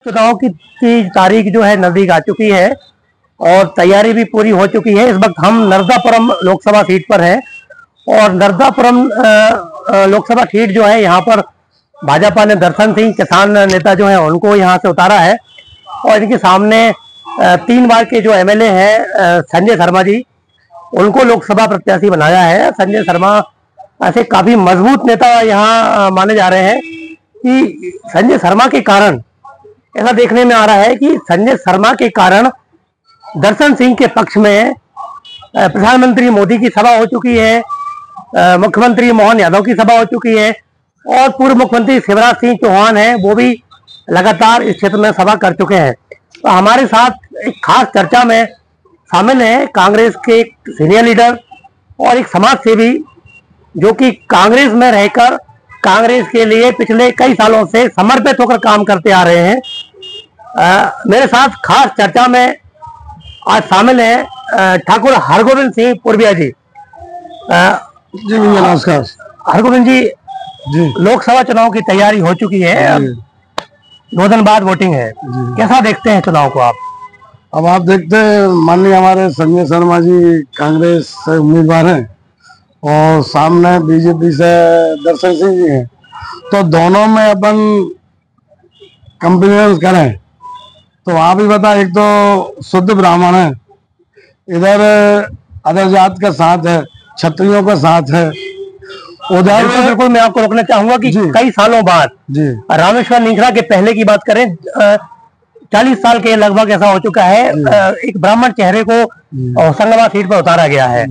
चुनाव की तारीख जो है नजदीक आ चुकी है और तैयारी भी पूरी हो चुकी है। इस वक्त हम नर्मदापुरम लोकसभा सीट पर हैं और नर्मदापुरम लोकसभा सीट जो है यहाँ पर भाजपा ने दर्शन सिंह किसान नेता जो है उनको यहाँ से उतारा है और इनके सामने 3 बार के जो एमएलए हैं संजय शर्मा जी, उनको लोकसभा प्रत्याशी बनाया है। संजय शर्मा ऐसे काफी मजबूत नेता यहाँ माने जा रहे हैं कि संजय शर्मा के कारण ऐसा देखने में आ रहा है कि संजय शर्मा के कारण दर्शन सिंह के पक्ष में प्रधानमंत्री मोदी की सभा हो चुकी है, मुख्यमंत्री मोहन यादव की सभा हो चुकी है और पूर्व मुख्यमंत्री शिवराज सिंह चौहान है, वो भी लगातार इस क्षेत्र में सभा कर चुके हैं। तो हमारे साथ एक खास चर्चा में शामिल है कांग्रेस के एक सीनियर लीडर और एक समाज सेवी जो कि कांग्रेस में रहकर कांग्रेस के लिए पिछले कई सालों से समर्पित होकर काम करते आ रहे हैं। मेरे साथ खास चर्चा में आज शामिल है ठाकुर हरगोविंद सिंह पुरबिया जी। जी नमस्कार। हरगोविंद जी, लोकसभा चुनाव की तैयारी हो चुकी है, 2 दिन बाद वोटिंग है, कैसा देखते हैं चुनाव को आप? अब आप देखते हैं माननीय हमारे संजय शर्मा जी कांग्रेस से उम्मीदवार हैं और सामने बीजेपी से दर्शन सिंह जी हैं, तो दोनों में अपन कंपेरिजन करें तो आप ही बता, एक तो शुद्ध ब्राह्मण है, इधर अदर जात का साथ है, क्षत्रियों का साथ है, उधर बिल्कुल मैं आपको रोकना चाहूंगा कि कई सालों बाद जी रामेश्वर निंखरा के पहले की बात करें 40 साल के लगभग ऐसा हो चुका है, एक ब्राह्मण चेहरे को होशंगाबाद सीट पर उतारा गया है।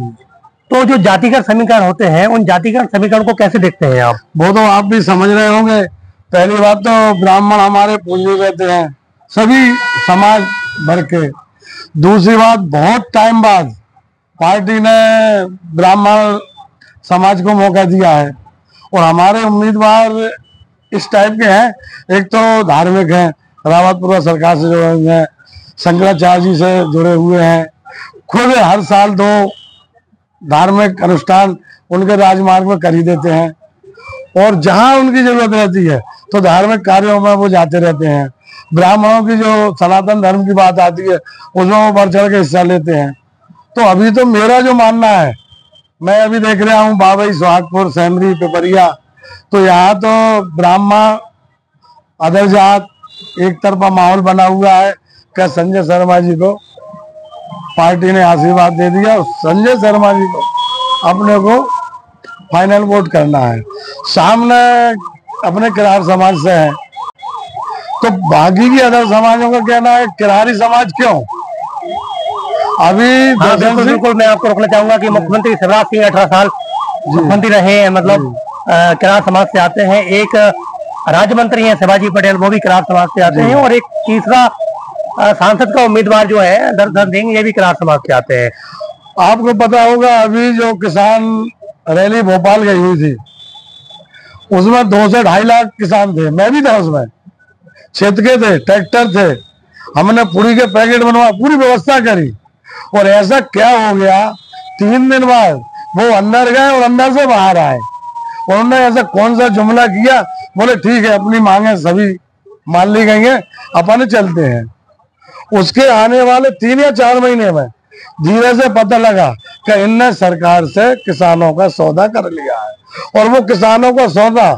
तो जो जातिगत समीकरण होते हैं उन जातिगत समीकरण को कैसे देखते हैं आप? वो तो आप भी समझ रहे होंगे। पहली बात तो ब्राह्मण हमारे पूंजी रहते हैं सभी समाज भर के। दूसरी बात, बहुत टाइम बाद पार्टी ने ब्राह्मण समाज को मौका दिया है और हमारे उम्मीदवार इस टाइप के हैं। एक तो धार्मिक हैं, रावतपुरा सरकार से जुड़े हुए हैं, शंकराचार्य जी से जुड़े हुए हैं, खुद हर साल 2 धार्मिक अनुष्ठान उनके राजमार्ग में कर ही देते हैं और जहां उनकी जरूरत रहती है तो धार्मिक कार्यों में वो जाते रहते हैं। ब्राह्मणों की जो सनातन धर्म की बात आती है उसमें वो बढ़ चढ़ के हिस्सा लेते हैं। तो अभी तो मेरा जो मानना है, मैं अभी देख रहा हूँ बाबई, सुहागपुर, सेमरी, पिपरिया, तो यहाँ तो ब्राह्मण अदर जात एक तरफा माहौल बना हुआ है। क्या संजय शर्मा जी को पार्टी ने आशीर्वाद दे दिया, संजय शर्मा जी को अपने को फाइनल वोट करना है। सामने अपने किरार समाज से है तो बाकी की अदर समाजों का कहना है किरारी समाज क्यों? अभी बिल्कुल मैं आपको रोकना चाहूंगा कि मुख्यमंत्री शिवराज सिंह 18 साल मुख्यमंत्री रहे हैं, मतलब किरार समाज से आते हैं। एक राज्य मंत्री हैं शिवाजी पटेल, वो भी किरार समाज से आते हैं और एक तीसरा सांसद का उम्मीदवार जो है दर्शन सिंह, ये भी किरार समाज से आते हैं। आपको पता होगा अभी जो किसान रैली भोपाल गई हुई थी उसमें 2 से 2.5 लाख किसान थे, मैं भी था उसमें, क्षेत्र के थे, ट्रैक्टर थे, हमने पूरी के पैकेट बनवा पूरी व्यवस्था करी और ऐसा क्या हो गया 3 दिन बाद वो अंदर गए और अंदर से बाहर आए। उन्होंने ऐसा कौन सा जुमला किया, बोले ठीक है अपनी मांगे सभी मान ली गई हैं, अपन चलते हैं। उसके आने वाले 3 या 4 महीने में धीरे से पता लगा कि इनने सरकार से किसानों का सौदा कर लिया है और वो किसानों का सौदा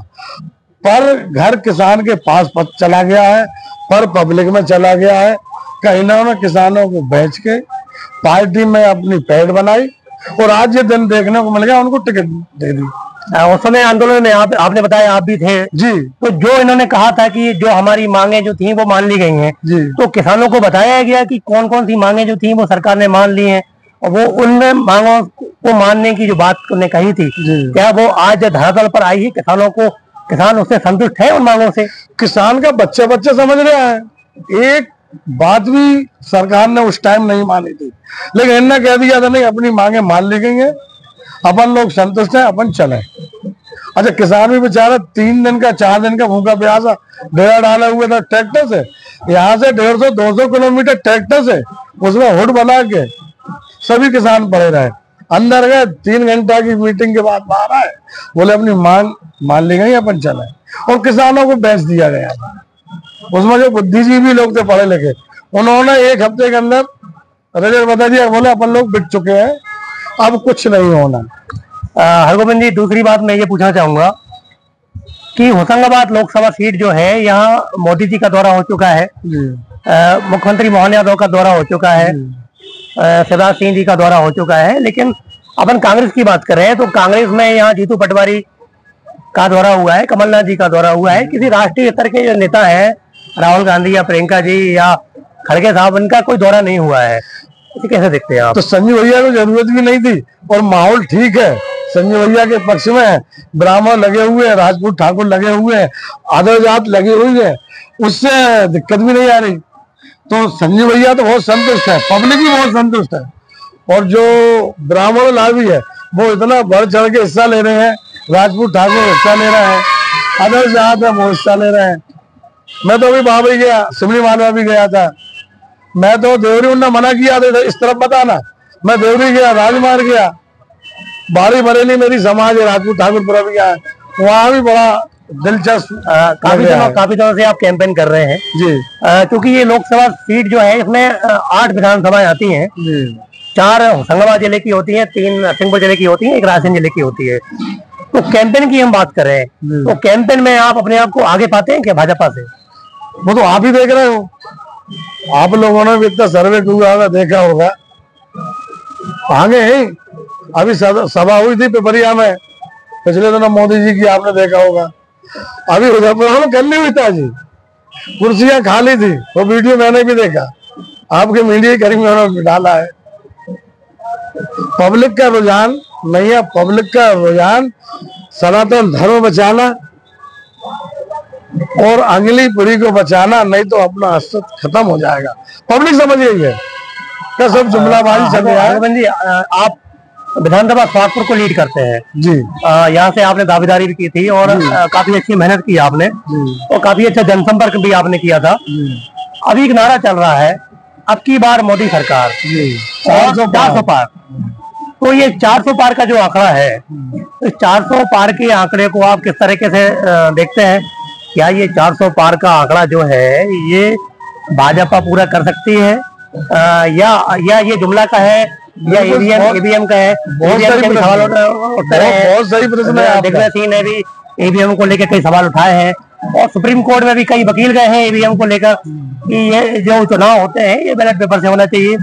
पर घर किसान के पास चला गया है, पर पब्लिक में चला गया है। कि इन्होंने किसानों को बेच के पार्टी में अपनी पैठ बनाई और आज ये दिन देखने को मिल गया उनको टिकट दे दी। उस समय आंदोलन में आपने बताया आप भी थे जी। तो जो इन्होंने कहा था कि जो हमारी मांगे जो थी वो मान ली गई हैं जी, तो किसानों को बताया गया कि कौन कौन सी मांगे जो थी वो सरकार ने मान ली हैं और वो उन मांगों को मानने की जो बात उन्होंने कही थी, क्या वो आज धरातल पर आई है? किसान उससे संतुष्ट है उन मांगों से? किसान का बच्चे समझ रहा है। एक बात भी सरकार ने उस टाइम नहीं मानी थी, लेकिन इन्होंने कह दिया था नहीं अपनी मांगे मान ली गई हैं, अपन लोग संतुष्ट हैं, अपन चले। अच्छा, किसान भी बेचारा 3 दिन का 4 दिन का भूखा प्यासा डेरा डाला हुआ था ट्रैक्टर से, यहाँ से 150-200 किलोमीटर ट्रैक्टर से उसमें हुड बना के सभी किसान पड़े रहे। अंदर गए, 3 घंटा की मीटिंग के बाद बाहर आए, बोले अपनी मांग मान ली गई, अपन चले और किसानों को बेच दिया गया। उसमें जो बुद्धिजीवी लोग थे पढ़े लिखे, उन्होंने 1 हफ्ते के अंदर रिजल्ट बता दिया, बोले अपन लोग बिक चुके हैं, अब कुछ नहीं होना। हरगोविंद जी, दूसरी बात मैं ये पूछना चाहूंगा कि होशंगाबाद लोकसभा सीट जो है, यहाँ मोदी जी का दौरा हो चुका है, मुख्यमंत्री मोहन यादव का दौरा हो चुका है, शिवराज सिंह जी का दौरा हो चुका है, लेकिन अपन कांग्रेस की बात कर रहे हैं तो कांग्रेस में यहाँ जीतू पटवारी का दौरा हुआ है, कमलनाथ जी का दौरा हुआ है, किसी राष्ट्रीय स्तर के जो नेता है राहुल गांधी या प्रियंका जी या खड़गे साहब, इनका कोई दौरा नहीं हुआ है, इसे कैसे देखते हैं आप? तो संजय भैया को जरूरत भी नहीं थी और माहौल ठीक है, संजय भैया के पक्ष में है, ब्राह्मण लगे हुए हैं, राजपूत ठाकुर लगे हुए हैं, आदर जात लगी हुई है, उससे दिक्कत भी नहीं आ रही। तो संजय भैया तो बहुत संतुष्ट है, पब्लिक भी बहुत संतुष्ट है, और जो ब्राह्मण लाभी है वो इतना बढ़ चढ़ के हिस्सा ले रहे हैं, राजपूत ठाकुर हिस्सा ले रहे हैं, आदर जात है वो हिस्सा ले रहे हैं। मैं तो अभी वहां भी गया, सिमली मालवा भी गया था, मैं तो देवरी, उन्होंने मना किया था इस तरफ बताना, मैं देवरी गया, राजमार्ग गया, बारी बरेली मेरी समाज है, राजपूत ठाकुरपुरा भी गया, वहां भी बड़ा दिलचस्प। काफी दिनों से आप कैंपेन कर रहे हैं जी, क्योंकि ये लोकसभा सीट जो है इसमें 8 विधानसभाएं आती हैं, 4 होशंगाबाद जिले की होती हैं, 3 नरसिंहपुर जिले की होती हैं, 1 रायसेन जिले की होती है। तो कैंपेन की हम बात कर रहे हैं, तो कैंपेन में आप अपने आप को आगे पाते हैं क्या भाजपा से? वो तो आप ही देख रहे हो, आप लोगों ने भी इतना सर्वे किया होगा, देखा होगा, आगे है। अभी सभा हुई थी पिपरिया में पिछले दिनों मोदी जी की, आपने देखा होगा। अभी उधर करनी हुई था जी, कुर्सियां खाली थी, वो वीडियो मैंने भी देखा, आपके मीडिया कर्मियों ने डाला है। पब्लिक का रुझान नहीं है, पब्लिक का रुझान सनातन धर्म बचाना और अगली पीढ़ी को बचाना, नहीं तो अपना अस्तित्व खत्म हो जाएगा। पब्लिक समझ गई है क्या, सब जुमलाबाजी चल रहा है। जी, आप विधानसभा सोहागपुर को लीड करते हैं जी, यहाँ से आपने दावेदारी भी की थी और काफी अच्छी मेहनत की आपने, और काफी अच्छा जनसंपर्क भी आपने किया था। अभी एक नारा चल रहा है, अब की बार मोदी सरकार 400 पार। तो ये 400 पार का जो आंकड़ा है, इस 400 पार के आंकड़े को आप किस तरीके से देखते हैं? क्या ये 400 पार का आंकड़ा जो है ये भाजपा पूरा कर सकती है, या ये जुमला का है, या ईवीएम का है? बहुत सही प्रश्न है। दिग्विजय सिंह ने भी ईवीएम को लेकर कई सवाल उठाए हैं, और सुप्रीम कोर्ट में भी कई वकील गए हैं ईवीएम को लेकर कि ये जो चुनाव होते हैं ये बैलेट पेपर से होना चाहिए।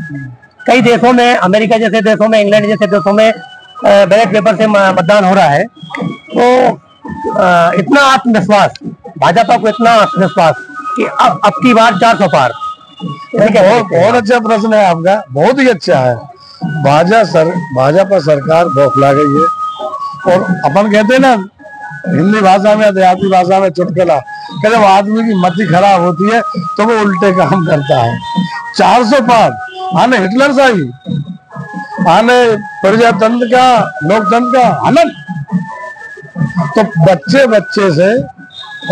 कई देशों में, अमेरिका जैसे देशों में, इंग्लैंड जैसे देशों में बैलेट पेपर से मतदान हो रहा है। तो इतना आत्मविश्वास, भाजपा को इतना आत्मविश्वास कि अब की बार 400 पार। बहुत अच्छा प्रश्न है आपका, बहुत ही अच्छा है। भाजपा सरकार बौखला गई है, और अपन कहते हैं ना हिंदी भाषा में, देहाती भाषा में चुटकुला, कहते जब आदमी की मति खराब होती है तो वो उल्टे काम करता है। 400 पार आने हिटलरशाही, आने प्रजातंत्र का, लोकतंत्र का आनंद, तो बच्चे से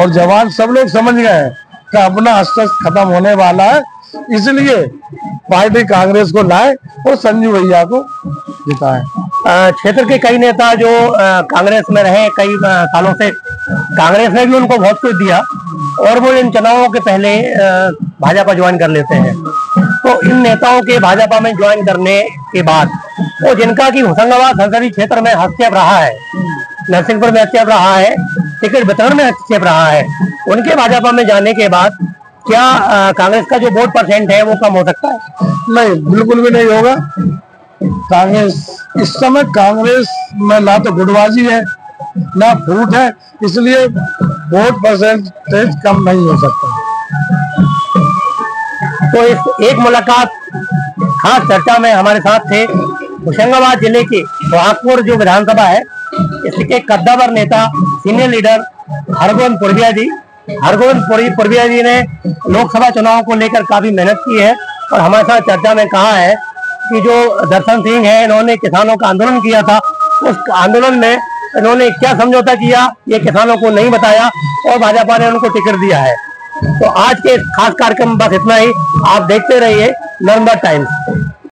और जवान सब लोग समझ गए हैं कि अपना अस्तित्व खत्म होने वाला है, इसलिए पार्टी कांग्रेस को लाए और संजू भैया को जिताए। क्षेत्र के कई नेता जो कांग्रेस में रहे कई सालों से, कांग्रेस ने भी उनको बहुत कुछ दिया, और वो इन चुनावों के पहले भाजपा ज्वाइन कर लेते हैं। तो इन नेताओं के भाजपा में ज्वाइन करने के बाद, वो जिनका कि होशंगाबाद संसदीय क्षेत्र में हस्तक्षेप रहा है, नरसिंहपुर में हस्तक्षेप रहा है, टिकट वितरण में हस्तक्षेप रहा है, उनके भाजपा में जाने के बाद क्या कांग्रेस का जो वोट परसेंट है वो कम हो सकता है? नहीं, बिल्कुल भी नहीं होगा। कांग्रेस इस समय, कांग्रेस में ना तो गुटबाजी है ना फूट है, इसलिए वोट परसेंटेज कम नहीं हो सकता। तो इस एक मुलाकात खास चर्चा में हमारे साथ थे होशंगाबाद जिले के सोहागपुर जो विधानसभा है, इसके कद्दावर नेता, सीनियर लीडर हरगोविंद पुरबिया जी। हरगोविंद पुरबिया जी ने लोकसभा चुनाव को लेकर काफी मेहनत की है, और हमारे साथ चर्चा में कहा है कि जो दर्शन सिंह है, इन्होंने किसानों का आंदोलन किया था, उस आंदोलन में इन्होंने क्या समझौता किया ये किसानों को नहीं बताया, और भाजपा ने उनको टिकट दिया है। तो आज के खास कार्यक्रम बस इतना ही। आप देखते रहिए नर्मदा टाइम्स।